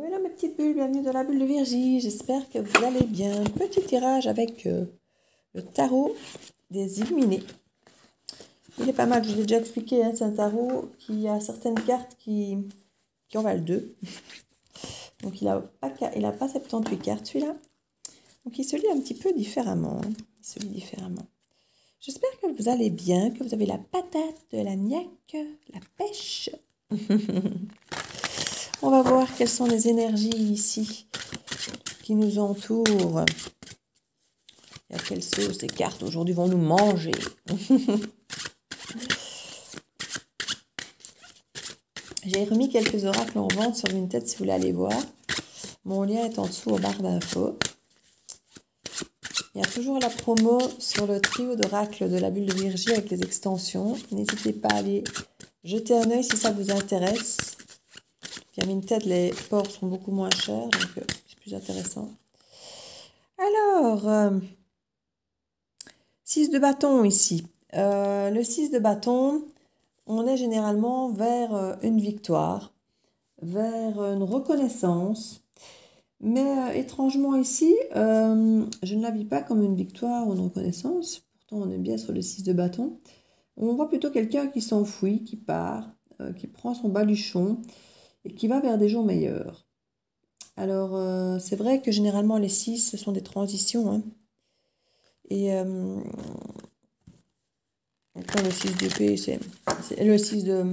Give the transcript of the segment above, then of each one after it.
Hello mes petites bulles, bienvenue dans la bulle de Virgie, j'espère que vous allez bien. Petit tirage avec le tarot des illuminés. Il est pas mal, je vous ai déjà expliqué, hein, c'est un tarot qui a certaines cartes qui en valent 2. Donc il n'a pas 78 cartes celui-là. Donc il se lit un petit peu différemment. J'espère que vous allez bien, que vous avez la patate, la niaque, la pêche. On va voir quelles sont les énergies ici qui nous entourent. Et à quelle sauce ces cartes aujourd'hui vont nous manger. J'ai remis quelques oracles en vente sur Vinted si vous voulez aller voir. Mon lien est en dessous au barre d'infos. Il y a toujours la promo sur le trio d'oracles de la bulle de Virgie avec les extensions. N'hésitez pas à aller jeter un œil si ça vous intéresse. Puis à Vinted, les ports sont beaucoup moins chers, donc c'est plus intéressant. Alors, 6 de bâton ici. Le 6 de bâton, on est généralement vers une victoire, vers une reconnaissance. Mais étrangement ici, je ne la vis pas comme une victoire ou une reconnaissance. Pourtant, on est bien sur le 6 de bâton. On voit plutôt quelqu'un qui s'enfuit, qui part, qui prend son baluchon et qui va vers des jours meilleurs. Alors, c'est vrai que généralement, les 6, ce sont des transitions. Hein. Et quand le 6 d'épée, c'est le 6 de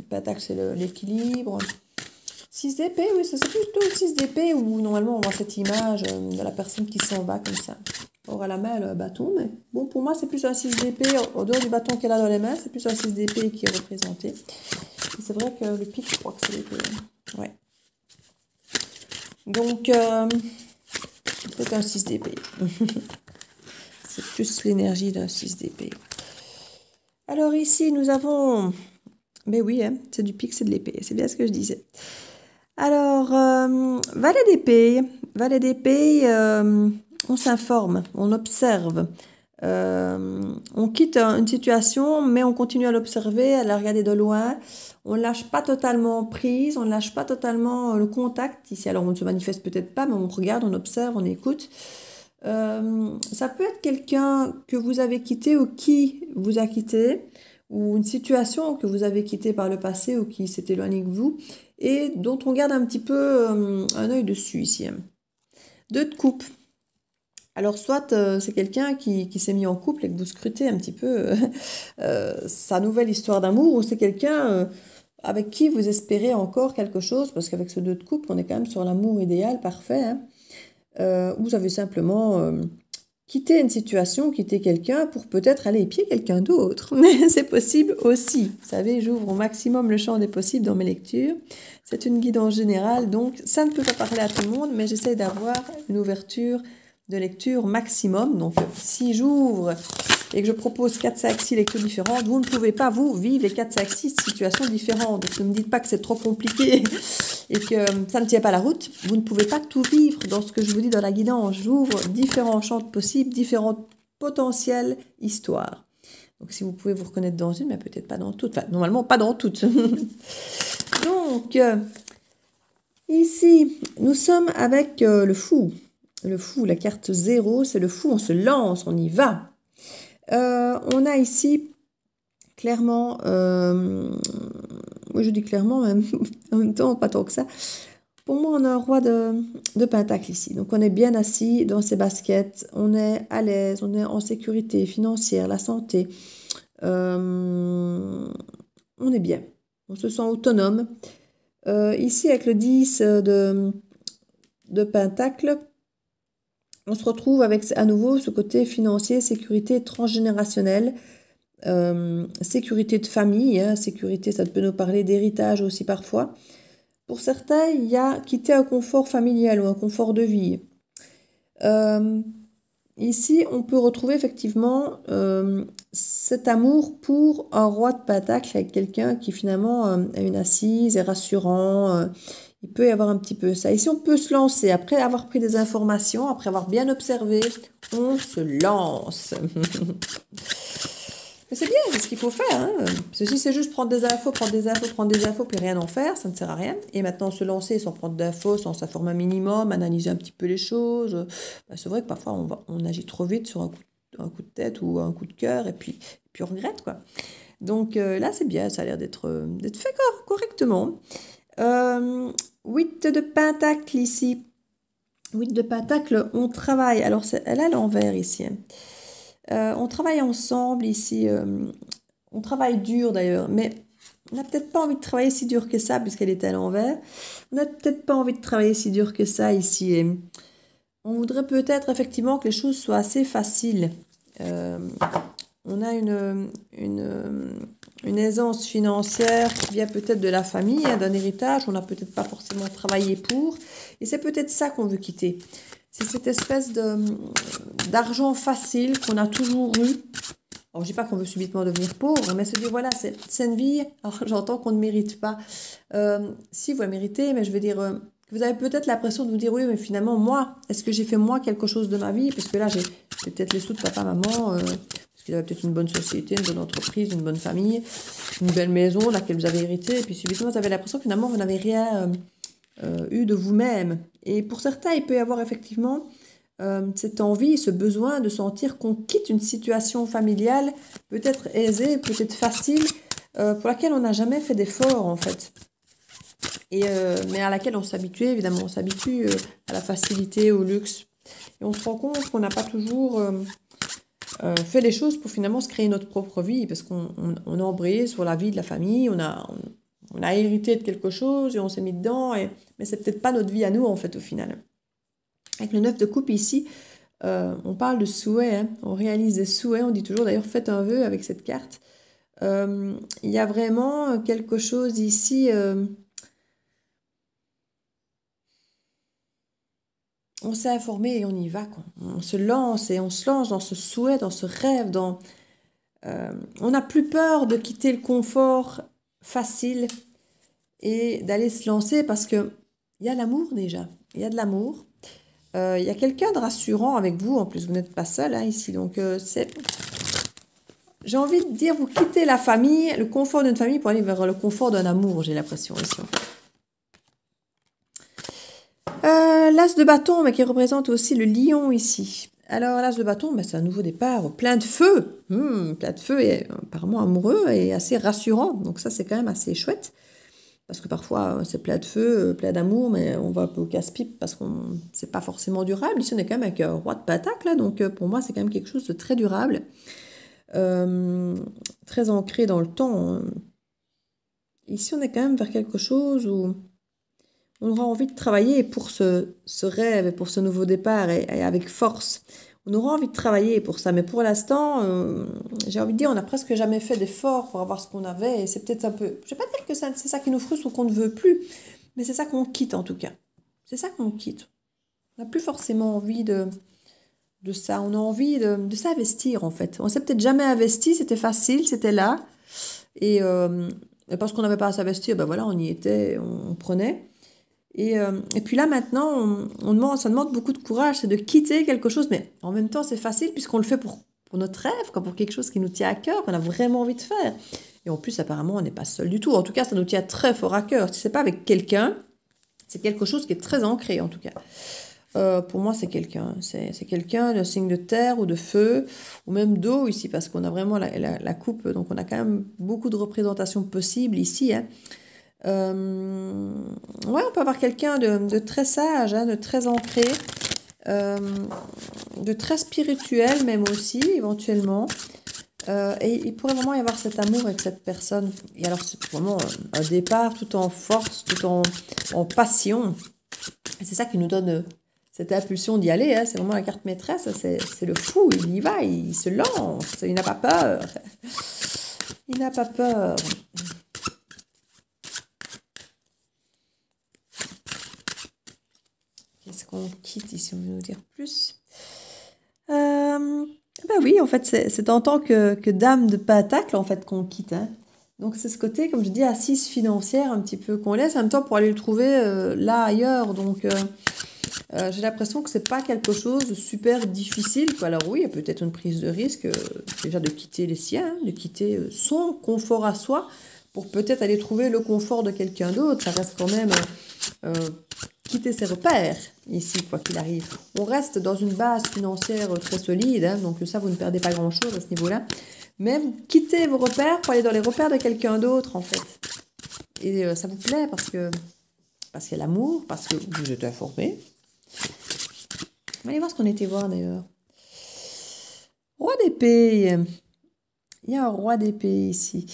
pentacle, c'est l'équilibre. 6 d'épée, oui, c'est plutôt le 6 d'épée où normalement on voit cette image de la personne qui s'en va comme ça. Or à la main, le bâton, mais bon, pour moi, c'est plus un 6 d'épée, au dehors du bâton qu'elle a dans les mains, c'est plus un 6 d'épée qui est représenté. Et c'est vrai que le pic, je crois que c'est l'épée. Ouais. Donc, c'est un 6 d'épée. C'est plus l'énergie d'un 6 d'épée. Alors ici, nous avons... Mais oui, hein, c'est du pic, c'est de l'épée. C'est bien ce que je disais. Alors, valet d'épée. Valet d'épée, on s'informe, on observe. On quitte une situation, mais on continue à l'observer, à la regarder de loin. On ne lâche pas totalement prise, on ne lâche pas totalement le contact. Ici, alors on ne se manifeste peut-être pas, mais on regarde, on observe, on écoute. Ça peut être quelqu'un que vous avez quitté ou qui vous a quitté, ou une situation que vous avez quittée par le passé ou qui s'est éloignée de vous, et dont on garde un petit peu un œil dessus ici. 2 de coupe. Alors soit c'est quelqu'un qui s'est mis en couple et que vous scrutez un petit peu sa nouvelle histoire d'amour, ou c'est quelqu'un avec qui vous espérez encore quelque chose, parce qu'avec ce 2 de coupe, on est quand même sur l'amour idéal, parfait. Hein. Vous avez simplement quitté une situation, quitté quelqu'un pour peut-être aller épier quelqu'un d'autre. C'est possible aussi. Vous savez, j'ouvre au maximum le champ des possibles dans mes lectures. C'est une guidance générale, donc ça ne peut pas parler à tout le monde, mais j'essaie d'avoir une ouverture de lecture maximum. Donc si j'ouvre et que je propose 4, 5, 6 lectures différentes, vous ne pouvez pas, vous, vivre les 4, 5, 6 situations différentes. Donc ne me dites pas que c'est trop compliqué et que ça ne tient pas la route. Vous ne pouvez pas tout vivre dans ce que je vous dis dans la guidance. J'ouvre différents champs possibles, différentes potentielles histoires. Donc si vous pouvez vous reconnaître dans une, mais peut-être pas dans toutes. Enfin, normalement, pas dans toutes. Donc, ici, nous sommes avec le fou. Le fou, la carte 0, c'est le fou, on se lance, on y va. On a ici, clairement, moi je dis clairement, même, en même temps, pas tant que ça. Pour moi, on a un roi de pentacle ici. Donc, on est bien assis dans ses baskets, on est à l'aise, on est en sécurité financière, la santé. On est bien, on se sent autonome. Ici, avec le 10 de pentacle, on se retrouve avec à nouveau ce côté financier, sécurité transgénérationnelle, sécurité de famille, hein, sécurité, ça peut nous parler d'héritage aussi parfois. Pour certains, il y a quitter un confort familial ou un confort de vie. Ici, on peut retrouver effectivement cet amour pour un roi de pentacle avec quelqu'un qui finalement a une assise, est rassurant. Il peut y avoir un petit peu ça. Ici, on peut se lancer. Après avoir pris des informations, après avoir bien observé, on se lance. Mais c'est bien, c'est ce qu'il faut faire. Hein. Parce que si c'est juste prendre des infos, puis rien en faire, ça ne sert à rien. Et maintenant, se lancer sans prendre d'infos, sans s'informer un minimum, analyser un petit peu les choses, c'est vrai que parfois, on agit trop vite sur un coup de tête ou un coup de cœur, et puis on regrette, quoi. Donc là, c'est bien, ça a l'air d'être fait correctement. 8 de pentacle ici. 8 de pentacle, on travaille. Alors, elle a l'envers ici. On travaille ensemble ici. On travaille dur d'ailleurs, mais on n'a peut-être pas envie de travailler si dur que ça, puisqu'elle est à l'envers. On n'a peut-être pas envie de travailler si dur que ça ici. Et on voudrait peut-être effectivement que les choses soient assez faciles. On a une aisance financière qui vient peut-être de la famille, hein, d'un héritage. On n'a peut-être pas forcément travaillé pour. Et c'est peut-être ça qu'on veut quitter. C'est cette espèce d'argent facile qu'on a toujours eu. Alors, je ne dis pas qu'on veut subitement devenir pauvre, mais se dire, voilà, c'est une vie. Alors, j'entends qu'on ne mérite pas. Si, vous la méritez, mais je veux dire, vous avez peut-être l'impression de vous dire, oui, mais finalement, moi, est-ce que j'ai fait moi quelque chose de ma vie? Parce que là, j'ai peut-être les sous de papa, maman, parce qu'il avait peut-être une bonne société, une bonne entreprise, une bonne famille, une belle maison, laquelle vous avez hérité, et puis subitement, vous avez l'impression que finalement, vous n'avez rien eu de vous-même. Et pour certains, il peut y avoir effectivement cette envie, ce besoin de sentir qu'on quitte une situation familiale peut-être aisée, peut-être facile, pour laquelle on n'a jamais fait d'effort en fait. Mais à laquelle on s'habitue, évidemment, on s'habitue à la facilité, au luxe. Et on se rend compte qu'on n'a pas toujours fait les choses pour finalement se créer notre propre vie, parce qu'on a embrayé sur la vie de la famille, on a hérité de quelque chose et on s'est mis dedans, mais c'est peut-être pas notre vie à nous en fait au final. Avec le 9 de coupe ici, on parle de souhaits, hein. On réalise des souhaits, on dit toujours d'ailleurs faites un vœu avec cette carte. Il y a vraiment quelque chose ici, on s'est informé et on y va, quoi. On se lance et on se lance dans ce souhait, dans ce rêve, on n'a plus peur de quitter le confort facile et d'aller se lancer parce qu'il y a l'amour déjà, il y a de l'amour. Il y a quelqu'un de rassurant avec vous, en plus vous n'êtes pas seul hein, ici, donc j'ai envie de dire, vous quittez la famille, le confort d'une famille pour aller vers le confort d'un amour, j'ai l'impression ici. L'as de bâton, mais qui représente aussi le lion ici. Alors l'as de bâton, c'est un nouveau départ, plein de feu, plein de feu et apparemment amoureux et assez rassurant, donc ça c'est quand même assez chouette. Parce que parfois, c'est plein de feu, plein d'amour, mais on va un peu au casse-pipe parce que c'est pas forcément durable. Ici, on est quand même avec un roi de pentacle, là, donc pour moi, c'est quand même quelque chose de très durable, très ancré dans le temps. Ici, on est quand même vers quelque chose où on aura envie de travailler pour ce rêve et pour ce nouveau départ et avec force. On aura envie de travailler pour ça, mais pour l'instant, j'ai envie de dire, on n'a presque jamais fait d'efforts pour avoir ce qu'on avait, et c'est peut-être un peu... Je ne vais pas dire que c'est ça qui nous frustre ou qu'on ne veut plus, mais c'est ça qu'on quitte en tout cas. C'est ça qu'on quitte. On n'a plus forcément envie de ça, on a envie de s'investir en fait. On s'est peut-être jamais investi, c'était facile, c'était là, et parce qu'on n'avait pas à s'investir, ben voilà, on y était, on prenait. Et puis là, maintenant, ça demande beaucoup de courage, c'est de quitter quelque chose, mais en même temps, c'est facile puisqu'on le fait pour notre rêve, pour quelque chose qui nous tient à cœur, qu'on a vraiment envie de faire. Et en plus, apparemment, on n'est pas seul du tout. En tout cas, ça nous tient très fort à cœur. Si ce n'est pas avec quelqu'un, c'est quelque chose qui est très ancré, en tout cas. Pour moi, c'est quelqu'un. C'est quelqu'un de signe de terre ou de feu, ou même d'eau ici, parce qu'on a vraiment la coupe. Donc, on a quand même beaucoup de représentations possibles ici, hein. Ouais, on peut avoir quelqu'un de très sage, hein, de très ancré, de très spirituel même aussi, éventuellement. Et il pourrait vraiment y avoir cet amour avec cette personne. Et alors, c'est vraiment un départ tout en force, tout en passion. Et c'est ça qui nous donne cette impulsion d'y aller. Hein. C'est vraiment la carte maîtresse. C'est le fou, il y va, il se lance. Il n'a pas peur. Il n'a pas peur. Qu'est-ce qu'on quitte ici, on veut nous dire plus? Ben oui, en fait, c'est en tant que dame de pentacle, en fait, qu'on quitte. Hein. Donc, c'est ce côté, comme je dis, assise financière, un petit peu, qu'on laisse, en même temps, pour aller le trouver là, ailleurs. Donc, J'ai l'impression que c'est pas quelque chose de super difficile, quoi. Alors oui, il y a peut-être une prise de risque, déjà de quitter les siens, hein, de quitter son confort à soi, pour peut-être aller trouver le confort de quelqu'un d'autre. Ça reste quand même euh, quitter ses repères, ici, quoi qu'il arrive. On reste dans une base financière très solide, hein, donc ça, vous ne perdez pas grand-chose à ce niveau-là. Mais vous quittez vos repères pour aller dans les repères de quelqu'un d'autre, en fait. Et ça vous plaît parce qu'il y a l'amour, parce que vous êtes informé. On va aller voir ce qu'on était voir d'ailleurs. Roi d'épée. Il y a un roi d'épée ici.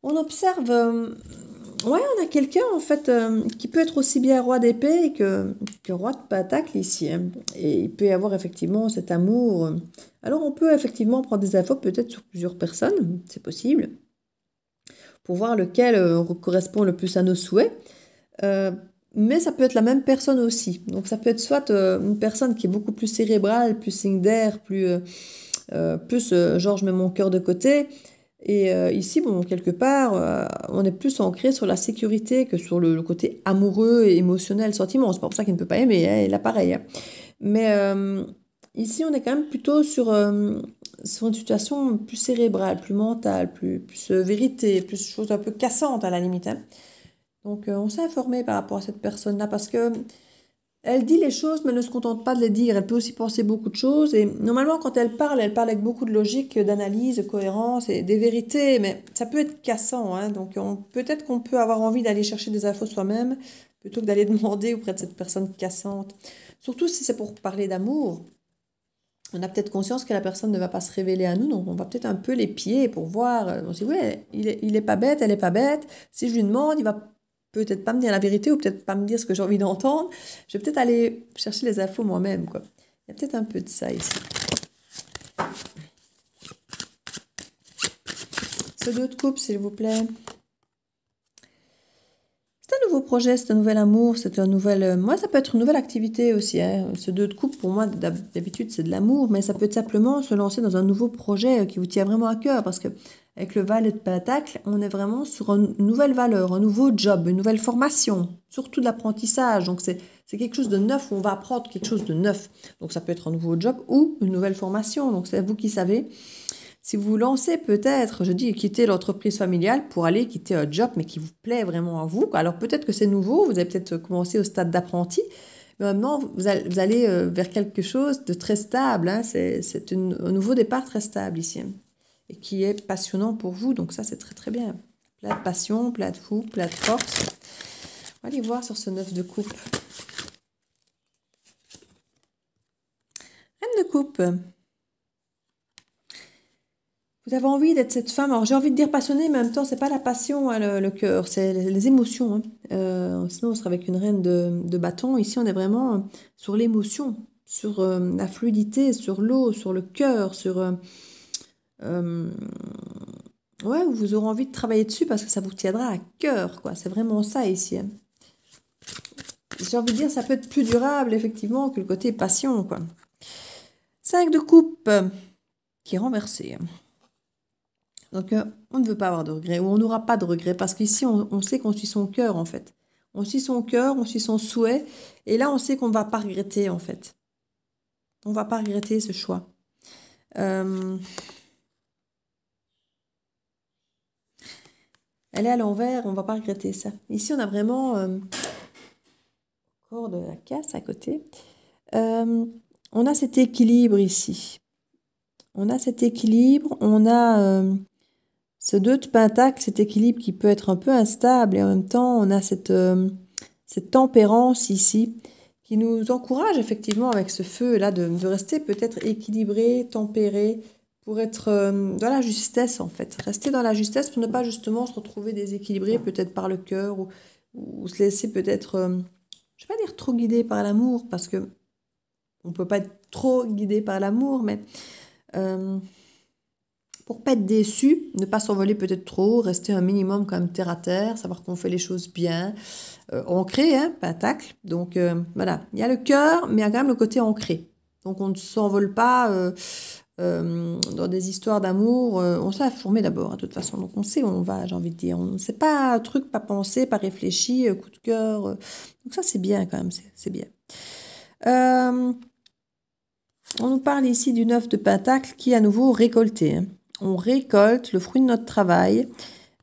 On observe... ouais, on a quelqu'un en fait qui peut être aussi bien roi d'épée que roi de pentacle ici. Hein. Et il peut y avoir effectivement cet amour. Alors on peut effectivement prendre des infos peut-être sur plusieurs personnes, c'est possible, pour voir lequel correspond le plus à nos souhaits. Mais ça peut être la même personne aussi. Donc ça peut être soit une personne qui est beaucoup plus cérébrale, plus signe d'air, plus genre je mets mon cœur de côté. Et ici, bon, quelque part, on est plus ancré sur la sécurité que sur le côté amoureux et émotionnel, sentiment. C'est pas pour ça qu'il ne peut pas aimer, hein, il a pareil. Hein. Mais ici, on est quand même plutôt sur une situation plus cérébrale, plus mentale, plus vérité, plus chose un peu cassante à la limite. Hein. Donc, on s'est informé par rapport à cette personne-là parce que elle dit les choses, mais elle ne se contente pas de les dire. Elle peut aussi penser beaucoup de choses. Et normalement, quand elle parle avec beaucoup de logique, d'analyse, de cohérence et des vérités. Mais ça peut être cassant. Hein. Donc, peut-être qu'on peut avoir envie d'aller chercher des infos soi-même plutôt que d'aller demander auprès de cette personne cassante. Surtout si c'est pour parler d'amour. On a peut-être conscience que la personne ne va pas se révéler à nous, donc on va peut-être un peu les pieds pour voir. On se dit, ouais, il est pas bête, elle est pas bête. Si je lui demande, il va peut-être pas me dire la vérité ou peut-être pas me dire ce que j'ai envie d'entendre. Je vais peut-être aller chercher les infos moi-même, quoi. Il y a peut-être un peu de ça ici. Ce 2 de coupe, s'il vous plaît. C'est un nouveau projet, c'est un nouvel amour, c'est un nouvel... Moi, ça peut être une nouvelle activité aussi. Hein. Ce 2 de coupe, pour moi, d'habitude, c'est de l'amour, mais ça peut être simplement se lancer dans un nouveau projet qui vous tient vraiment à cœur, parce que avec le valet de pentacle, on est vraiment sur une nouvelle valeur, un nouveau job, une nouvelle formation, surtout de l'apprentissage. Donc, c'est quelque chose de neuf, où on va apprendre quelque chose de neuf. Donc, ça peut être un nouveau job ou une nouvelle formation. Donc, c'est vous qui savez. Si vous vous lancez peut-être, je dis quitter l'entreprise familiale pour aller quitter un job, mais qui vous plaît vraiment à vous. Alors peut-être que c'est nouveau, vous avez peut-être commencé au stade d'apprenti, mais maintenant vous allez vers quelque chose de très stable. Hein. C'est un nouveau départ très stable ici, hein, et qui est passionnant pour vous. Donc ça, c'est très très bien. Plein de passion, plein de fou, plein de force. On va aller voir sur ce 9 de coupe. Reine de coupe. Vous avez envie d'être cette femme, alors j'ai envie de dire passionnée, mais en même temps, c'est pas la passion, hein, le cœur, c'est les émotions. Hein. Sinon, on serait avec une reine de bâton. Ici, on est vraiment sur l'émotion, sur la fluidité, sur l'eau, sur le cœur, sur... ouais, vous aurez envie de travailler dessus parce que ça vous tiendra à cœur, quoi. C'est vraiment ça ici. Hein. J'ai envie de dire, ça peut être plus durable, effectivement, que le côté passion, quoi. 5 de coupe qui est renversé. Hein. Donc, on ne veut pas avoir de regrets, ou on n'aura pas de regrets, parce qu'ici, on sait qu'on suit son cœur, en fait. On suit son cœur, on suit son souhait, et là, on sait qu'on ne va pas regretter, en fait. On ne va pas regretter ce choix. Elle est à l'envers, on ne va pas regretter ça. Ici, on a vraiment encore de la casse à côté. On a cet équilibre ici. On a cet équilibre, on a... ce 2 de pentacle, cet équilibre qui peut être un peu instable et en même temps, on a cette tempérance ici qui nous encourage effectivement avec ce feu-là de rester peut-être équilibré, tempéré, pour être dans la justesse en fait. Rester dans la justesse pour ne pas justement se retrouver déséquilibré peut-être par le cœur ou se laisser peut-être, je ne vais pas dire trop guidé par l'amour parce que on ne peut pas être trop guidé par l'amour, mais... pour pas être déçu, ne pas s'envoler peut-être trop, rester un minimum quand même terre à terre, savoir qu'on fait les choses bien, ancré, hein, pentacle. Donc voilà, il y a le cœur, mais il y a quand même le côté ancré. Donc on ne s'envole pas dans des histoires d'amour. On s'est informé d'abord, hein, de toute façon. Donc on sait où on va, j'ai envie de dire. On ne sait pas un truc, pas pensé, pas réfléchi, coup de cœur. Donc ça c'est bien quand même, c'est bien. On nous parle ici du 9 de Pentacle qui est à nouveau récolté. Hein. On récolte le fruit de notre travail.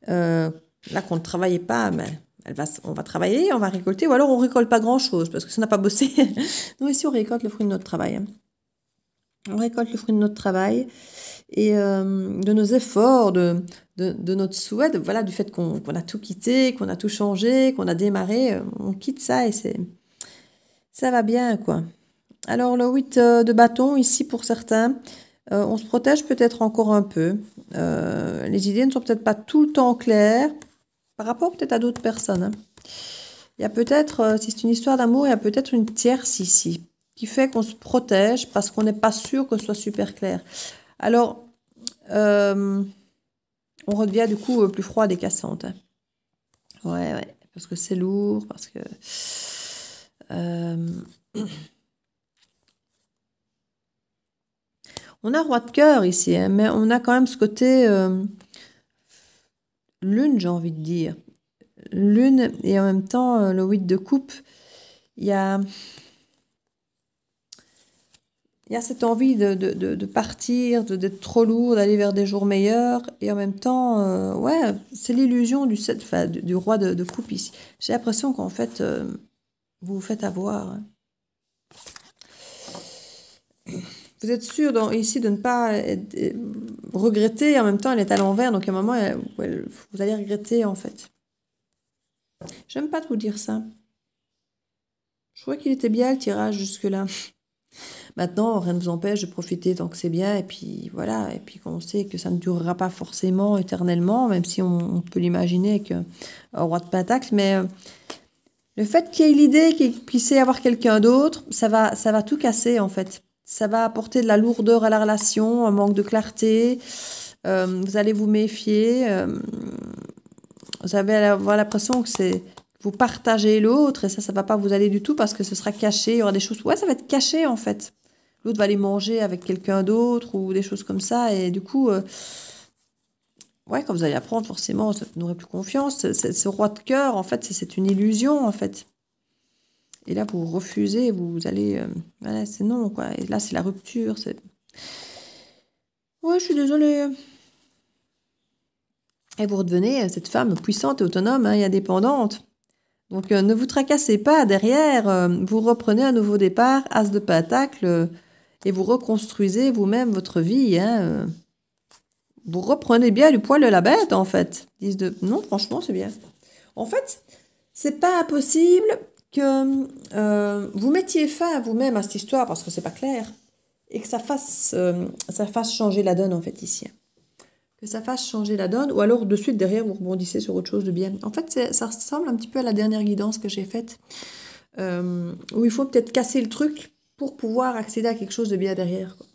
Là qu'on ne travaillait pas, mais on va travailler, on va récolter, ou alors on récolte pas grand-chose parce que ça n'a pas bossé. Nous ici on récolte le fruit de notre travail. Hein. On récolte le fruit de notre travail et de nos efforts, de notre souhait, voilà, du fait qu'on a tout quitté, qu'on a tout changé, qu'on a démarré, on quitte ça et ça va bien, quoi. Alors, le 8 de bâton, ici, pour certains, on se protège peut-être encore un peu. Les idées ne sont peut-être pas tout le temps claires par rapport peut-être à d'autres personnes. Hein. Il y a peut-être, si c'est une histoire d'amour, il y a peut-être une tierce ici qui fait qu'on se protège parce qu'on n'est pas sûr que ce soit super clair. Alors, on redevient du coup plus froide et cassante. Hein. Ouais, parce que c'est lourd, parce que... On a roi de cœur ici, hein, mais on a quand même ce côté lune, j'ai envie de dire. Lune et en même temps le 8 de coupe. Il y a cette envie de partir, d'être trop lourd, d'aller vers des jours meilleurs. Et en même temps, ouais, c'est l'illusion du roi de coupe ici. J'ai l'impression qu'en fait, vous vous faites avoir. Hein. Vous êtes sûr ici de ne pas regretter, en même temps elle est à l'envers, donc à un moment vous allez regretter en fait. J'aime pas trop dire ça. Je trouvais qu'il était bien le tirage jusque-là. Maintenant, rien ne vous empêche de profiter tant que c'est bien, et puis voilà, et puis qu'on sait que ça ne durera pas forcément éternellement, même si on peut l'imaginer avec un roi de pentacle, mais le fait qu'il y ait l'idée qu'il puisse y avoir quelqu'un d'autre, ça va tout casser en fait. Ça va apporter de la lourdeur à la relation, un manque de clarté. Vous allez vous méfier. Vous allez avoir l'impression que vous partagez l'autre et ça va pas vous aller du tout parce que ce sera caché. Il y aura des choses. Ouais, ça va être caché en fait. L'autre va aller manger avec quelqu'un d'autre ou des choses comme ça et du coup, ouais, quand vous allez apprendre, forcément, vous n'aurez plus confiance. Ce roi de cœur, en fait, c'est une illusion en fait. Et là, vous refusez, vous allez... voilà, c'est non, quoi. Et là, c'est la rupture. Ouais, je suis désolée. Et vous redevenez cette femme puissante et autonome et indépendante. Donc, ne vous tracassez pas derrière. Vous reprenez un nouveau départ, as de pentacle, et vous reconstruisez vous-même votre vie. Hein, vous reprenez bien du poil de la bête, en fait. Non, franchement, c'est bien. En fait, c'est pas impossible que vous mettiez fin à vous-même à cette histoire parce que c'est pas clair et que ça fasse changer la donne en fait ici. Que ça fasse changer la donne ou alors de suite derrière vous rebondissez sur autre chose de bien. En fait, ça ressemble un petit peu à la dernière guidance que j'ai faite où il faut peut-être casser le truc pour pouvoir accéder à quelque chose de bien derrière. Quoi.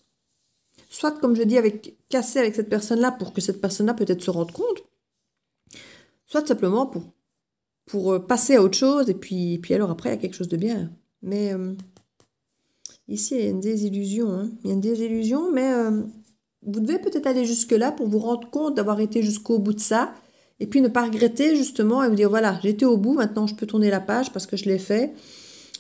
Soit, comme je dis, casser avec cette personne-là pour que cette personne-là peut-être se rende compte, soit simplement pour passer à autre chose, et puis alors après, il y a quelque chose de bien. Mais ici, il y a une désillusion. Hein. Il y a une désillusion, mais vous devez peut-être aller jusque-là pour vous rendre compte d'avoir été jusqu'au bout de ça, et puis ne pas regretter justement, et vous dire, voilà, j'étais au bout, maintenant je peux tourner la page parce que je l'ai fait.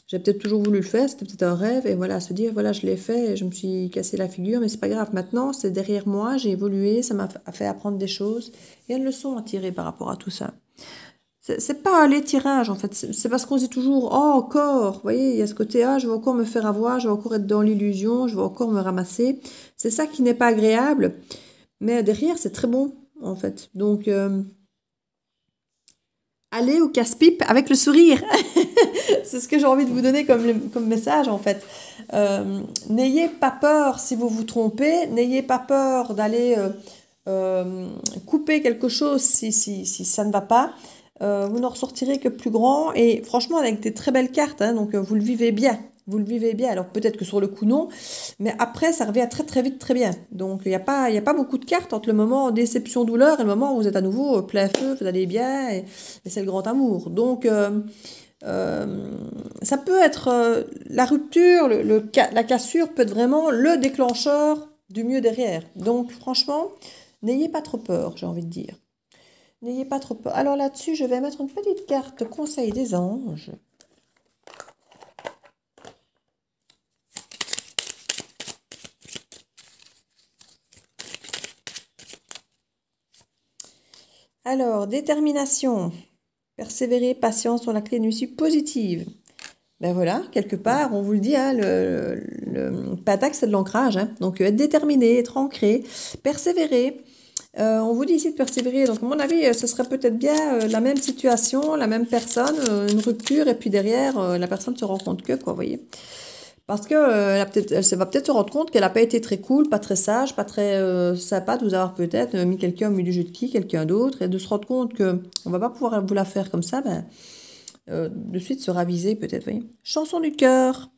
J'ai peut-être toujours voulu le faire, c'était peut-être un rêve, et voilà, se dire, voilà, je l'ai fait, et je me suis cassé la figure, mais c'est pas grave. Maintenant, c'est derrière moi, j'ai évolué, ça m'a fait apprendre des choses, et une leçon à tirer par rapport à tout ça. C'est pas les tirages, en fait. C'est parce qu'on dit toujours, oh, encore. Vous voyez, il y a ce côté, ah, je vais encore me faire avoir, je vais encore être dans l'illusion, je vais encore me ramasser. C'est ça qui n'est pas agréable. Mais derrière, c'est très bon, en fait. Donc, allez au casse-pipe avec le sourire. C'est ce que j'ai envie de vous donner comme message, en fait. N'ayez pas peur si vous vous trompez. N'ayez pas peur d'aller couper quelque chose si ça ne va pas. Vous n'en ressortirez que plus grand et franchement avec des très belles cartes, hein, donc vous le vivez bien. Vous le vivez bien, alors peut-être que sur le coup non, mais après ça revient très très vite très bien. Donc il n'y a pas beaucoup de cartes entre le moment déception-douleur et le moment où vous êtes à nouveau plein feu, vous allez bien et c'est le grand amour. Donc ça peut être la rupture, la cassure peut être vraiment le déclencheur du mieux derrière. Donc franchement, n'ayez pas trop peur, j'ai envie de dire. N'ayez pas trop peur. Alors là-dessus, je vais mettre une petite carte conseil des anges. Alors, détermination. Persévérer, patience sont la clé d'une issue positive. Ben voilà, quelque part, on vous le dit, hein, le patac, c'est de l'ancrage. Hein. Donc, être déterminé, être ancré, persévérer. On vous dit ici de persévérer. Donc, à mon avis, ce serait peut-être bien la même situation, la même personne, une rupture, et puis derrière, la personne se rend compte que, quoi, vous voyez. Parce que elle va peut-être se rendre compte qu'elle n'a pas été très cool, pas très sage, pas très sympa de vous avoir peut-être mis quelqu'un au milieu du jeu de qui, quelqu'un d'autre, et de se rendre compte qu'on ne va pas pouvoir vous la faire comme ça, ben, de suite se raviser peut-être, vous voyez. Chanson du cœur.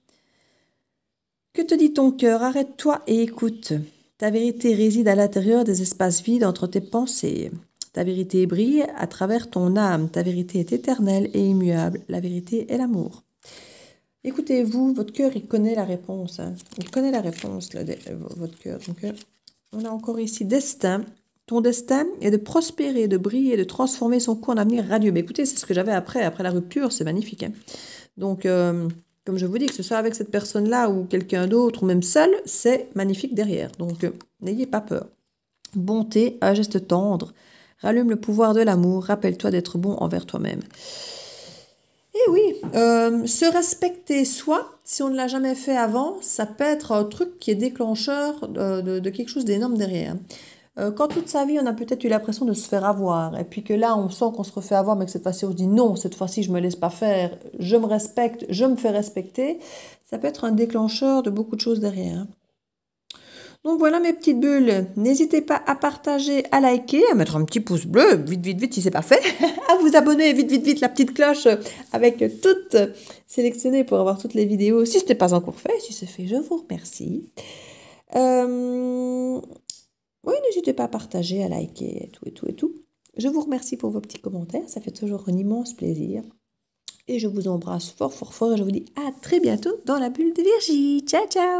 Que te dit ton cœur? Arrête-toi et écoute. Ta vérité réside à l'intérieur des espaces vides entre tes pensées. Ta vérité brille à travers ton âme. Ta vérité est éternelle et immuable. La vérité est l'amour. Écoutez-vous, votre cœur, il connaît la réponse. Hein. Il connaît la réponse, là, votre cœur. Donc, on a encore ici destin. Ton destin est de prospérer, de briller, de transformer son cours en avenir radieux. Mais écoutez, c'est ce que j'avais après la rupture, c'est magnifique. Hein. Donc, comme je vous dis, que ce soit avec cette personne-là ou quelqu'un d'autre, ou même seul, c'est magnifique derrière. Donc, n'ayez pas peur. Bonté, un geste tendre. Rallume le pouvoir de l'amour. Rappelle-toi d'être bon envers toi-même. Et oui, se respecter soi, si on ne l'a jamais fait avant, ça peut être un truc qui est déclencheur de quelque chose d'énorme derrière. Quand toute sa vie, on a peut-être eu l'impression de se faire avoir, et puis que là, on sent qu'on se refait avoir, mais que cette fois-ci, on se dit non, cette fois-ci, je me laisse pas faire, je me respecte, je me fais respecter, ça peut être un déclencheur de beaucoup de choses derrière. Donc voilà mes petites bulles. N'hésitez pas à partager, à liker, à mettre un petit pouce bleu, vite, vite, vite si c'est pas fait, à vous abonner, vite, vite, vite, la petite cloche avec toutes sélectionnées pour avoir toutes les vidéos. Si ce n'est pas encore fait, si c'est fait, je vous remercie. Oui, n'hésitez pas à partager, à liker, et tout, et tout, et tout. Je vous remercie pour vos petits commentaires, ça fait toujours un immense plaisir. Et je vous embrasse fort, fort, fort et je vous dis à très bientôt dans la bulle de Virgie. Ciao, ciao!